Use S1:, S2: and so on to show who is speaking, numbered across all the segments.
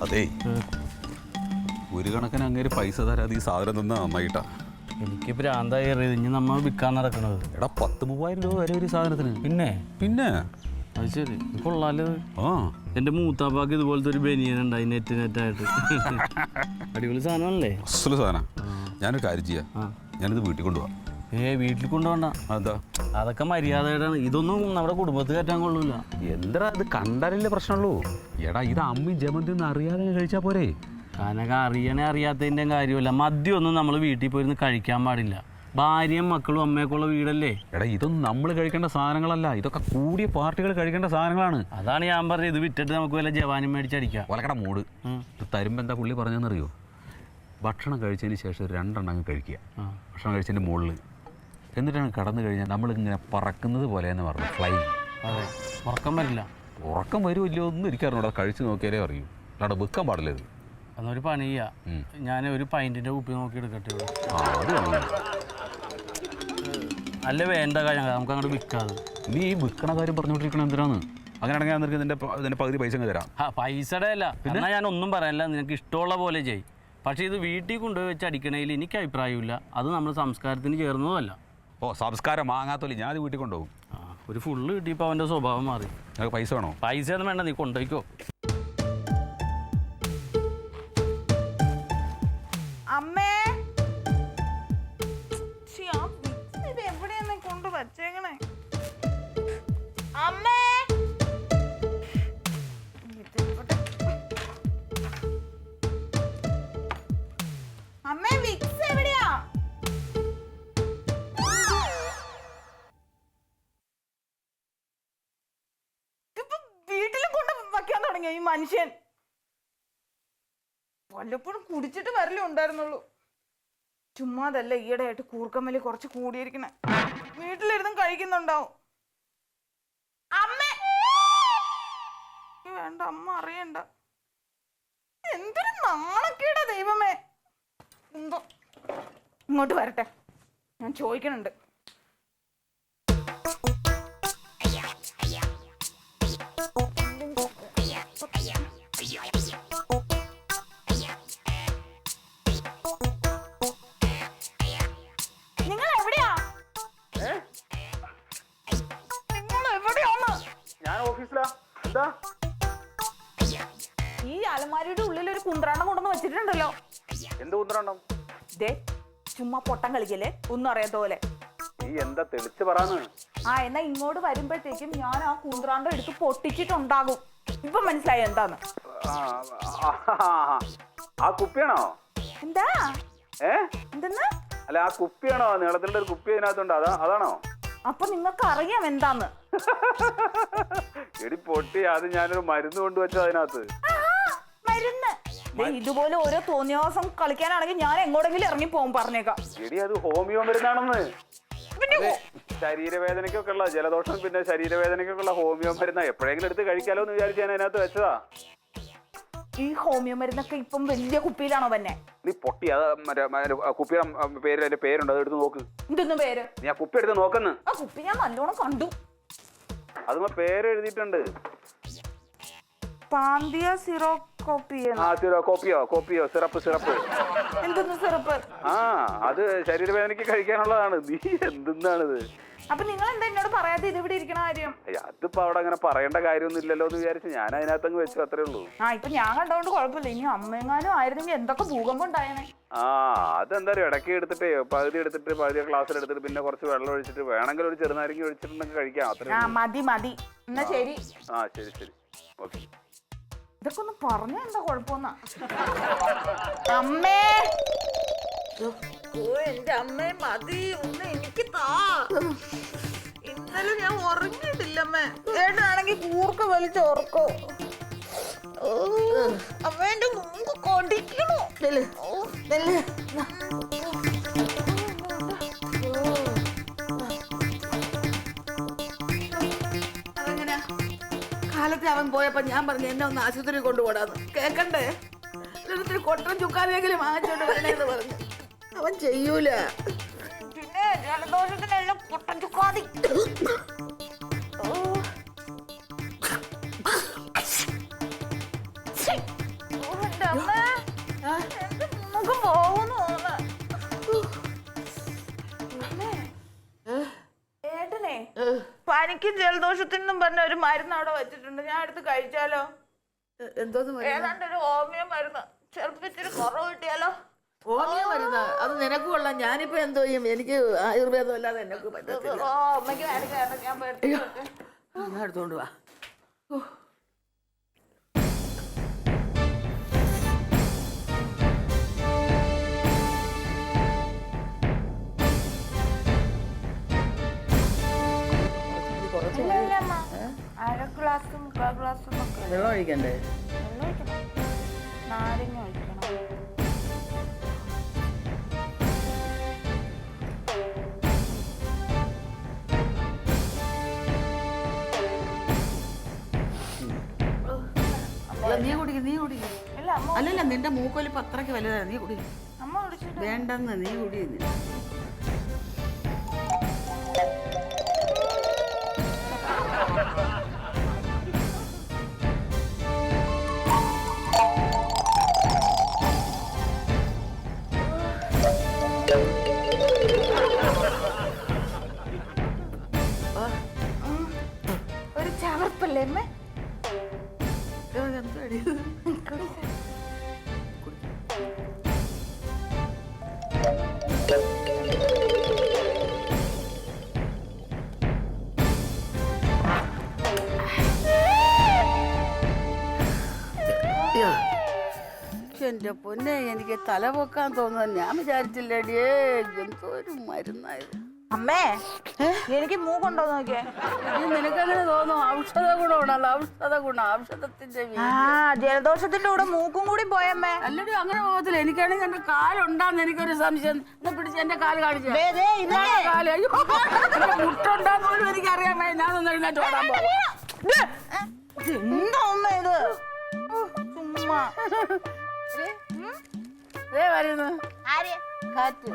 S1: അതെ ഒരു കണക്കിന് അങ്ങേര് പൈസ തരാതെ ഈ സാധനം തന്നാ നന്നായിട്ടാ.
S2: എനിക്ക് ഭ്രാന്തായി ഇനി നമ്മൾ വിൽക്കാൻ നടക്കണത്.
S1: എടാ 10,000-3000 രൂപ വരെ ഒരു സാധനത്തിന്.
S2: പിന്നെ അത് ശരി കൊള്ളാല്. എൻ്റെ മൂത്താപ്പാക്ക് ഇതുപോലത്തെ ഒരു ബനിയൻ ഉണ്ടായി നെറ്റായിട്ട്. അടിപൊളി സാധനമല്ലേ?
S1: അസല് സാധനം. ഞാനൊരു കാര്യം ചെയ്യാം, ഞാനിത് വീട്ടിൽ കൊണ്ടുപോവാം.
S2: വീട്ടിൽ കൊണ്ടുപോകണ്ട.
S1: അതാ
S2: അതൊക്കെ മര്യാദയായിട്ടാണ്. ഇതൊന്നും നമ്മുടെ കുടുംബത്തിൽ കയറ്റാൻ കൊള്ളൂല.
S1: എന്താ ഇത് കണ്ടാലല്ലേ പ്രശ്നമുള്ളൂ. എടാ ഇത് അമ്മി ജമന്തി ഒന്നും അറിയാതെ കഴിച്ചാൽ പോരെ.
S2: കാനൊക്കെ അറിയാത്തതിൻ്റെ കാര്യമല്ല. മദ്യമൊന്നും നമ്മൾ വീട്ടിൽ പോയിരുന്ന് കഴിക്കാൻ പാടില്ല. ഭാര്യയും മക്കളും അമ്മയൊക്കെ ഉള്ള വീടല്ലേ.
S1: എടാ ഇതൊന്നും നമ്മൾ കഴിക്കേണ്ട സാധനങ്ങളല്ല, ഇതൊക്കെ കൂടിയ പാർട്ടികൾ കഴിക്കേണ്ട സാധനങ്ങളാണ്.
S2: അതാണ് ഞാൻ പറഞ്ഞത്, ഇത് വിറ്റിട്ട് നമുക്ക് വല്ല ജവാനും മേടിച്ചടിക്കാം.
S1: ഒലക്കട മൂട്. ഇത് തരുമ്പോൾ എന്താ പുള്ളി പറഞ്ഞതെന്നറിയോ? ഭക്ഷണം കഴിച്ചതിന് ശേഷം 2 എണ്ണം കഴിക്കുക, ഭക്ഷണം കഴിച്ചതിൻ്റെ മുകളിൽ. എന്നിട്ടാണ് കടന്നു കഴിഞ്ഞാൽ നമ്മളിങ്ങനെ പറക്കുന്നത് പോലെയെന്ന് പറഞ്ഞു. ഫ്ലൈ.
S2: അതെ, ഉറക്കം വരില്ല.
S1: ഉറക്കം വരുമല്ലോ ഒന്നും ഇരിക്കാറുണ്ടോ? കഴിച്ച് നോക്കിയാലേ അറിയൂ, അല്ലാണ്ട് വെക്കാൻ പാടില്ല. ഇത്
S2: എന്നൊരു പണി ചെയ്യാം, ഞാൻ ഒരു പൈൻറ്റിൻ്റെ കുപ്പി നോക്കി എടുക്കട്ടെ. അല്ല വേണ്ട കാര്യം, നമുക്ക് അങ്ങോട്ട് വിൽക്കാതെ.
S1: നീ ഈ വിൽക്കണ കാര്യം പറഞ്ഞുകൊണ്ടിരിക്കണം എന്തിനാണ്? അങ്ങനെയാണെങ്കിൽ ഞാൻ നിനക്ക് ഇതിൻ്റെ പകുതി പൈസ തരാം.
S2: പൈസയുടെ അല്ല, എന്നാൽ ഞാൻ ഒന്നും പറയാനില്ല, നിനക്ക് ഇഷ്ടമുള്ള പോലെ ചെയ്യും. പക്ഷേ ഇത് വീട്ടിൽ കൊണ്ടുപോയി വെച്ച് അടിക്കണതിൽ എനിക്ക് അഭിപ്രായമില്ല. അത് നമ്മൾ സംസ്കാരത്തിന് ചേർന്നതല്ല.
S1: സംസ്കാരം വാങ്ങാത്തോലി ഞാൻ അത് വീട്ടിൽ കൊണ്ടുപോകും.
S2: ഒരു ഫുള്ള് കിട്ടിയപ്പോൾ അവൻ്റെ സ്വഭാവം മാറി.
S1: നിനക്ക് പൈസ വേണോ?
S2: പൈസ ഒന്നും വേണ്ട, നീ കൊണ്ടുപോയിക്കോ.
S3: അമ്മേ, ഇത് എവിടെയാണ് കൊണ്ട് വച്ചേക്കണേ? അമ്മേ, അമ്മേ വിക്സ് എവിടെയാ? ഇപ്പൊ വീട്ടിലും കൊണ്ട് വയ്ക്കാൻ തുടങ്ങിയ ഈ മനുഷ്യൻ. വല്ലപ്പോഴും കുടിച്ചിട്ട് വരലേ ഉണ്ടായിരുന്നുള്ളൂ. ചുമ്മാതല്ല ഈയിടെ ആയിട്ട് കൂർക്കമ്മല് കുറച്ച് കൂടിയിരിക്കണേ. വീട്ടിലിരുന്നും കഴിക്കുന്നുണ്ടാവും. അമ്മേ വേണ്ട, അമ്മ അറിയണ്ട. എന്തൊരു നാണക്കേടാ ദൈവമേ. എന്തോ ഇങ്ങോട്ട് വരട്ടെ, ഞാൻ ചോദിക്കണുണ്ട്. ഈ അലമാരിയുടെ ഉള്ളിൽ ഒരു കുന്ത്രാണ്ടം കൊണ്ടുവന്ന് വെച്ചിട്ടുണ്ടല്ലോ.
S1: എന്ത് കുന്ത്രാണ്ടം?
S3: ദേ ചുമ്മാ പൊട്ടം കളിക്കല്ലേ, ഒന്നും അറിയാത്ത പോലെ.
S1: നീ എന്താ തെളിച്ച് പറയാന്ന്?
S3: എന്നാ ഇങ്ങോട്ട് വരുമ്പോഴത്തേക്കും ഞാൻ ആ കുന്ത്രാണ്ടം എടുത്ത് പൊട്ടിച്ചിട്ടുണ്ടാകും. ഇപ്പൊ മനസ്സിലായി എന്താന്ന്?
S1: ആ കുപ്പിയാണോ?
S3: എന്താ എന്തെന്ന്?
S1: അല്ല ആ കുപ്പിയാണോ? നീളത്തിലുള്ള ഒരു കുപ്പി അതിനകത്തുണ്ട്, അതാണോ?
S3: അപ്പൊ നിങ്ങൾക്ക് അറിയാം എന്താന്ന്?
S1: എടി പൊട്ടി, അത് ഞാനൊരു മരുന്ന് കൊണ്ടുവച്ചത് അതിനകത്ത്.
S3: മരുന്ന്? ഇതുപോലെ ഓരോ തോന്നിയാസം കളിക്കാനാണെങ്കിൽ ഞാൻ എങ്ങോട്ടെങ്കിലും ഇറങ്ങി പോകും, പറഞ്ഞേക്കാം.
S1: എടി അത് ഹോമിയോ മരുന്നാണെന്ന്. ശരീരവേദനയ്ക്കൊക്കെ ഉള്ള ജലദോഷം പിന്നെ ശരീരവേദനയ്ക്കൊക്കെ ഉള്ള ഹോമിയോ മരുന്നാ. എപ്പോഴെങ്കിലും എടുത്ത് കഴിക്കാലോ എന്ന് വിചാരിച്ച് ഞാൻ അതിനകത്ത് വെച്ചതാ.
S3: ഈ ഹോമിയോ മരുന്നൊക്കെ ഇപ്പം വലിയ കുപ്പിയിലാണോ തന്നെ?
S1: നീ പൊട്ടി, അത് കുപ്പിയുടെ പേര്, അതിന്റെ പേരുണ്ട്, അത് എടുത്ത് നോക്ക്.
S3: എന്തൊന്നും പേര്?
S1: നീ ആ കുപ്പി എടുത്ത് നോക്കുന്നു.
S3: ആ കുപ്പി ഞാൻ നല്ലോണം കണ്ടു.
S1: അതുമ്പോ പേര് എഴുതിയിട്ടുണ്ട്.
S3: പാന്തിയ
S1: കോപ്പിയോ സിറപ്പ്.
S3: എന്തൊന്ന് സിറപ്പ്?
S1: അത് ശരീരവേദനയ്ക്ക് കഴിക്കാനുള്ളതാണ്. നീ എന്തെന്നാണിത്?
S3: അപ്പൊ നിങ്ങൾ എന്താ എന്നോട് പറയാതെ ഇത് ഇവിടെ ഇരിക്കണ കാര്യം?
S1: അതിപ്പോ അവിടെ അങ്ങനെ പറയേണ്ട കാര്യമൊന്നും ഇല്ലല്ലോ എന്ന് വിചാരിച്ചു ഞാൻ അതിനകത്തങ്ങ് വെച്ചു, അത്രേ ഉള്ളൂ.
S3: ഇപ്പൊ ഞാൻ കണ്ടോണ്ട് കുഴപ്പമില്ല. ഇനി അമ്മയെങ്ങാനും ആയിരുന്നെങ്കിൽ എന്തൊക്കെ ഭൂകമ്പം ഉണ്ടായേനെ.
S1: അതെന്താ ഇടയ്ക്ക് എടുത്തിട്ടേ പകുതി എടുത്തിട്ട് പകുതി ക്ലാസ്സിൽ എടുത്തിട്ട് പിന്നെ കുറച്ച് വെള്ളം ഒഴിച്ചിട്ട് വേണമെങ്കിൽ ഒരു ചെറുനാരങ്ങ ഒഴിച്ചിട്ടുണ്ടെങ്കിൽ കഴിക്കാം, അത്രേ.
S3: മതി എന്നാ ശരി.
S1: ശരി ഓക്കെ.
S3: ഇതൊക്കെ ഒന്ന് പറഞ്ഞ എന്താ കുഴപ്പമെന്നാ? അമ്മേ, എന്റെ അമ്മേ മതി, ഒന്ന് എനിക്ക് താ. ഇന്നലെ ഞാൻ ഉറങ്ങിയിട്ടില്ലമ്മേ. ഏട്ടാണെങ്കിൽ കൂർക്ക വലിച്ച് ഉറക്കോ. അമ്മേന്റെ മൂക്ക് കൊടിക്കണോ? അതെങ്ങനെയാ? കാലത്ത് അവൻ പോയപ്പോ ഞാൻ പറഞ്ഞു എന്നെ ഒന്ന് ആശുപത്രി കൊണ്ടുപോടാന്ന്. കേക്കണ്ടേ? എന്നിട്ട് കൊട്ടൻ ചുക്കാനെങ്കിലും വാങ്ങിച്ചോണ്ട് വരണേന്ന് പറഞ്ഞു. അവൻ ചെയ്യൂല. പിന്നെ ജലദോഷത്തിനെല്ലാം കൊട്ടൻ ചുക്കാതി.
S4: പനിക്കും ജലദോഷത്തിനും പറഞ്ഞ ഒരു മരുന്ന് അവിടെ വെച്ചിട്ടുണ്ട്. ഞാൻ എടുത്ത് കഴിച്ചാലോ?
S3: എന്തോന്ന്
S4: ഏതാണ്ട് ഒരു ഹോമിയോ മരുന്ന്. ചിലപ്പോ ഇച്ചിരി കുറവ് കിട്ടിയാലോ?
S3: ഹോമിയോ മരുന്ന് അത് നിനക്ക് കൊള്ളാം. ഞാനിപ്പോ എന്തോ ചെയ്യും? എനിക്ക് ആയുർവേദം അല്ലാതെ എനിക്ക് പറ്റത്തില്ല.
S4: അമ്മയ്ക്ക് മേടിക്കാണ്ട് ഞാൻ പേടിച്ചു.
S3: ഞാൻ എടുത്തോണ്ട് വാ.
S4: അര ഗ്ലാസ് 3/4 ഗ്ലാസ്
S3: വെള്ളം ഒഴിക്കണ്ടേ?
S4: വെള്ളം ഒഴിക്കണം. നാരങ്ങ ഒഴിക്കണം.
S3: നീ കുടിക്കും.
S4: ഇല്ല അമ്മ
S3: അല്ലല്ല, നിന്റെ മൂക്കൊലിപ്പ് അത്രയ്ക്ക് വലുതാണ്. നീ കുടി.
S4: അമ്മ കുടിച്ചിട്ട്
S3: വേണ്ടെന്ന്. നീ കുടി.
S4: ഒരു ചവർപ്പല്ലേ അമ്മ?
S3: എന്റെ പൊന്നെ, എനിക്ക് തല പൊക്കാൻ തോന്നുന്നു. ഞാൻ വിചാരിച്ചില്ലടിയേ. എന്തോ ഒരു മരുന്നായത്.
S4: അമ്മേ എനിക്ക് മൂക്കുണ്ടോ നോക്കിയേ.
S3: നിനക്കങ്ങനെ തോന്നും? ഔഷധ ഗുണമാണല്ലോ. ഔഷധത്തിന്റെ
S4: ജലദോഷത്തിന്റെ കൂടെ മൂക്കും കൂടി പോയമ്മേ.
S3: അല്ലടി, അങ്ങനെ പോകത്തില്ല. എനിക്കാണെങ്കിൽ എന്റെ കാലുണ്ടാന്ന് എനിക്കൊരു സംശയം. എന്നെ പിടിച്ച് എന്റെ കാല് കാണിച്ചു. കാല് മുട്ടുണ്ടാന്ന് പോലും എനിക്കറിയാൻ. ഞാനൊന്നും എഴുന്നേറ്റ് ഓടാൻ പോകും.
S4: എന്താ അമ്മ ഇത്? ചുമ്മാ
S3: വരുന്നു കാറ്റ്.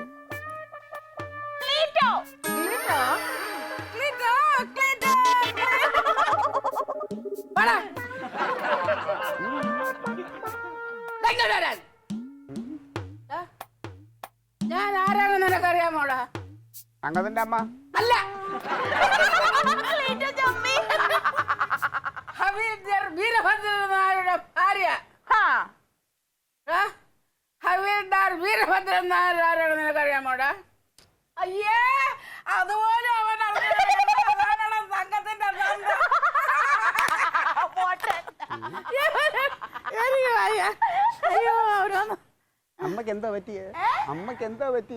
S3: ഞാൻ ആരാണെന്ന് നിനക്കറിയാമോടാ?
S5: തങ്കത്തിന്റെ അമ്മ
S3: അല്ല, വീരഭദ്രനായരുടെ ഭാര്യ. ഹവീൽദാർ വീരഭദ്രൻ നായർ ആരാണെന്ന് നിനക്കറിയാമോടാ? അയ്യേ, അതുപോലെ അവൻ സംഘത്തിന്റെ
S5: അമ്മക്ക് എന്താ പറ്റിയേ? അമ്മക്ക് എന്താ പറ്റി?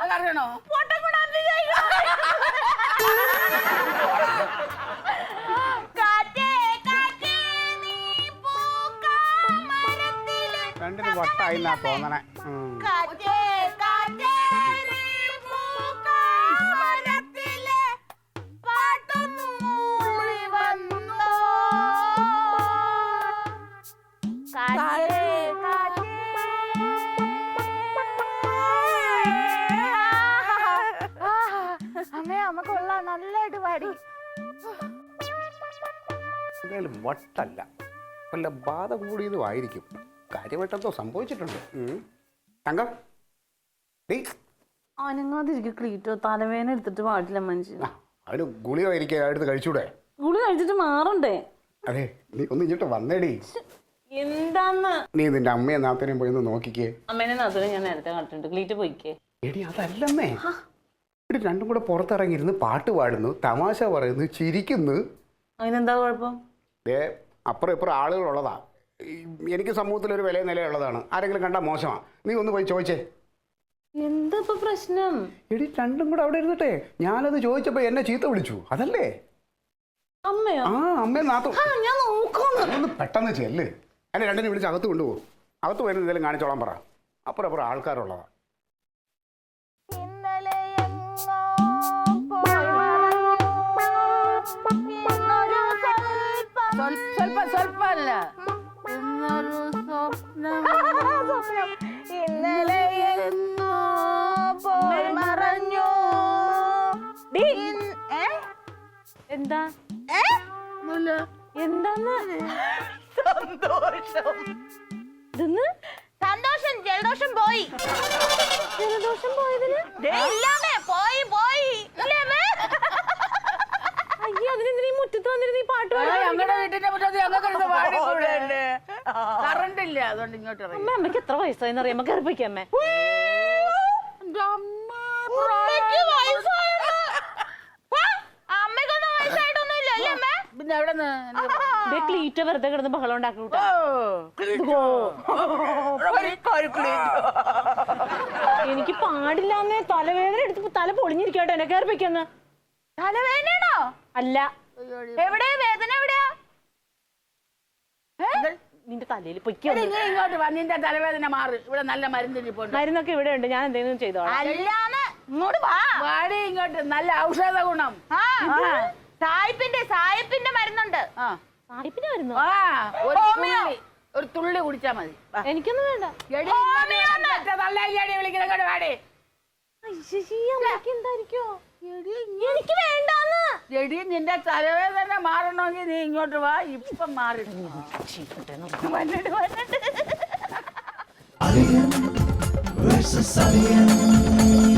S3: അതറിയണോ?
S5: രണ്ടിന് വട്ടായി എന്നാ തോന്നണേ.
S4: അമ്മേ അമ്മ കൊള്ളാം, നല്ലതായിട്ട് പാടി.
S5: എന്തായാലും വട്ടല്ല, വല്ല ബാധ കൂടിയതുമായിരിക്കും. കാര്യമായിട്ടെന്തോ സംഭവിച്ചിട്ടുണ്ട്. തങ്കം
S6: അനങ്ങാതിരിക്കും ക്ലീറ്റോ. തലവേദന എടുത്തിട്ട് പാടില്ല മനുഷ്യൻ.
S5: അവന് ഗുളിക എടുത്ത് കഴിച്ചൂടെ?
S6: ഗുളി കഴിച്ചിട്ട് മാറണ്ടേ?
S5: അതെ, നീ ഒന്ന് ഇങ്ങോട്ട് വന്നേടി.
S6: എന്താന്ന്?
S5: നീ നിന്റെ അമ്മയെ നാത്തനെയും പോയി ഒന്ന് നോക്കിക്കേ.
S6: അമ്മേനെ നാത്തൂനെ ഞാൻ നേരത്തെ കണ്ടിട്ടുണ്ട്. ക്ലീറ്റ് പോയിക്കേ.
S5: എടി അതല്ലമ്മേ, ഇവിടെ രണ്ടും കൂടെ പുറത്തിറങ്ങിയിരുന്ന് പാട്ട് പാടുന്നു, തമാശ പറയുന്നു, ചിരിക്കുന്നു.
S6: അതിനെന്താ കുഴപ്പം?
S5: അപ്പുറം ഇപ്പുറം ആളുകളുള്ളതാ. എനിക്ക് സമൂഹത്തിലൊരു വില നിലയുള്ളതാണ്. ആരെങ്കിലും കണ്ടാൽ മോശമാണ്. നീ ഒന്ന് പോയി ചോദിച്ചേ.
S6: എന്താ ഇപ്പൊ പ്രശ്നം?
S5: എടി രണ്ടും കൂടെ അവിടെ ഇരുന്നിട്ടെ ഞാനത് ചോദിച്ചപ്പോ എന്നെ ചീത്ത വിളിച്ചു. അതല്ലേ?
S6: അമ്മയോ?
S5: ആ, അമ്മയെ നാത്തു.
S6: ഞാൻ നോക്കുന്നു.
S5: ഒന്ന് പെട്ടെന്ന് ചെല്ല്. എന്നെ രണ്ടിനെ വിളിച്ച് അകത്ത് കൊണ്ടുപോകും. അകത്ത് വരുന്ന എന്തെങ്കിലും കാണിച്ചോളാൻ പറ. അപ്പുറം അപ്പുറം ആൾക്കാരുള്ളതാ.
S3: സ്വൽപ്പല്ല, എന്നൊരു സ്വപ്നം
S4: ഇന്നലെ മറഞ്ഞു.
S6: എന്താ എന്താന്ന്?
S4: സന്തോഷം.
S6: ഇതെന്ന്?
S4: സന്തോഷം. ജലദോഷം പോയി.
S6: ജലദോഷം പോയതിന്
S4: ഇല്ലാമേ, പോയി.
S6: മുറ്റത്ത് വന്നിരുന്ന് ഈ പാട്ട്
S3: ഞങ്ങളുടെ വീട്ടിന്റെ മുറ്റത്ത് ഞങ്ങൾക്ക് പാടിക്കൂടെ കറണ്ട് ഇല്ല അതുകൊണ്ട് ഇങ്ങോട്ട് ഇറങ്ങി
S6: അമ്മ അമ്മയ്ക്ക് എത്ര വയസ്സായെന്ന് അറിയാമോ കയറിപ്പിക്കാം അമ്മ
S4: അമ്മയ്ക്കൊന്നും വയസ്സായിട്ടൊന്നുമില്ല അല്ലേ അമ്മ?
S3: പിന്നെ എവിടെ നിന്ന്
S6: ക്ലീറ്റ വെറുതെ കിടന്ന് ബഹളം ഉണ്ടാക്കി എനിക്ക് പാടില്ലാന്നേ തലവേദന എടുത്തപ്പോ തല പൊളിഞ്ഞിരിക്കട്ടെ എന്നെ കയറിപ്പിക്കാന്ന്
S4: തലവേദനയാണോ?
S6: അല്ല
S4: എവിടെയാ വേദന എവിടെയാ?
S6: നിന്റെ തലയിൽ പൊയ്ക്കോ
S3: ഇങ്ങോട്ട് വാ നിന്റെ തലവേദന മാറി ഇവിടെ നല്ല മരുന്ന് പോണ്ട്
S6: മരുന്നൊക്കെ ഇവിടെ ഉണ്ട് ഞാൻ എന്തെങ്കിലും ചെയ്തോളാം
S4: അല്ലാന്ന് ഇങ്ങോട്ട് വാ.
S3: വാടി ഇങ്ങോട്ട് നല്ല ഔഷധ ഗുണം
S4: സായിപ്പിന്റെ മരുന്നുണ്ട്.
S6: സായിപ്പിന് മരുന്നോ
S3: ആ ഒരു തുള്ളി കുടിച്ചാ മതി
S6: എനിക്കൊന്നും വേണ്ട
S3: വിളിക്കുന്നത് വാടി
S6: എന്തായിരിക്കോ എനിക്ക് വേണ്ടാന്ന്
S3: എടി നിന്റെ തലവേദന മാറണമെങ്കിൽ നീ ഇങ്ങോട്ട് വാ ഇപ്പം മാറി
S7: Alien versus Alien.